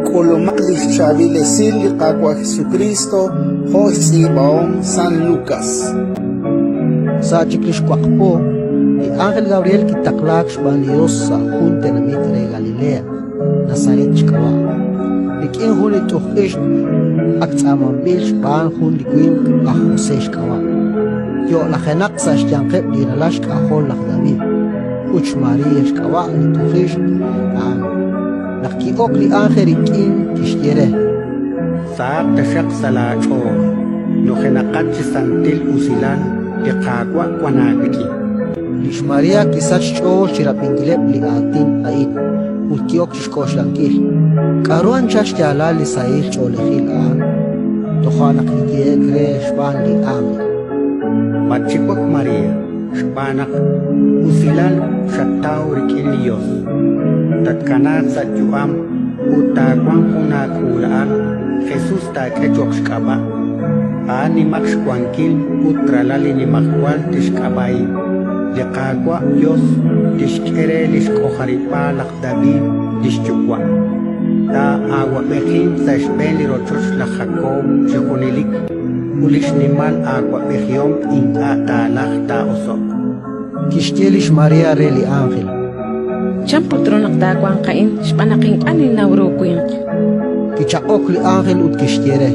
Colomadis Chavilesil Aqua Jesucristo, José Baón San Lucas. Sa Chicliscuacpo, y Ángel Gabriel Quitaclax Dios sa Junta na Mitre Galilea, Nazaret Chikawa. Y quien Juli Tujish, Aktsamabil Pan Juli Quim, a José Chikawa. Yo la Genak sa Janqeb di Nalash Kahol la David. Uch Maria Chikawa, li Tujish, Naki Okli Ángel Ikin Kishiere. Saab Tashak Salacho, no Genakach Santil Usilan, de Kagua Kwanagiki. Lish Maria Kisach Cho Chirapingilep li Atin Ait, Utiok Chishkoshlankil. Karuan Chash Jala li Sail Cholehil An, Tohanak Likie Shban li Amil. Pachikwak Maria, Shbanak, Usilan Shatao Rikilios. Tatkanat sa Juam, Utagwang Kunakulaan, Jesus ta Kechokshkaba. Ani Maxquanquil, Utralali ni Maxqual Tishkabay. De Cagua, Dios, Tishkere, Lishkoharipa, Lakdabi, Tishchukwa. Ta agua Mejim, Sashbeli Rochush, la Jacob, Chekunilik, Ulishnimal, agua Mejiom, in Ata, Lachta, Osok. Kishtielish Maria Reli Ángel. Champutronak dagwang kain, Spanaking anin naurukuyank. Kichakokli Ángel ut Kishtiere.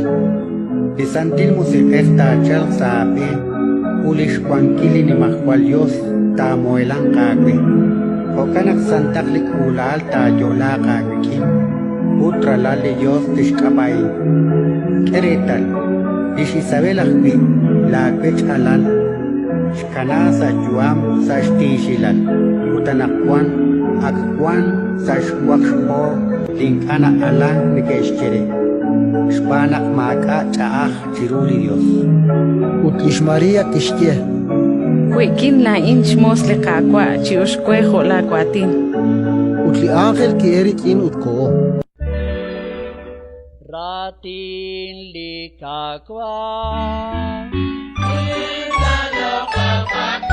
Bisantil Musikesta, Chel Sabe, Ulishquanquili ni Maxqualios, Ta Moelan Kagwe. Okanak Santaklik Ulal Ta Yola Kagwikim, Utralale Yos Tishkabay. Keretal, Isabel Ahbi, La Pech Alal, Shkanasa Juam Sashtishilan, Utanakwan, Akwan Sashwakshpo, Linkana Alan Nikeshchere. Shpanak Maka Chaach Chiruli Dios. Utlish Maria Kishtie. Huikin la inch mosle kakwa, chiushkwejo la guatin. Utli Ángel ki Erikin utko. Ratin likakwa. Isa yo kapag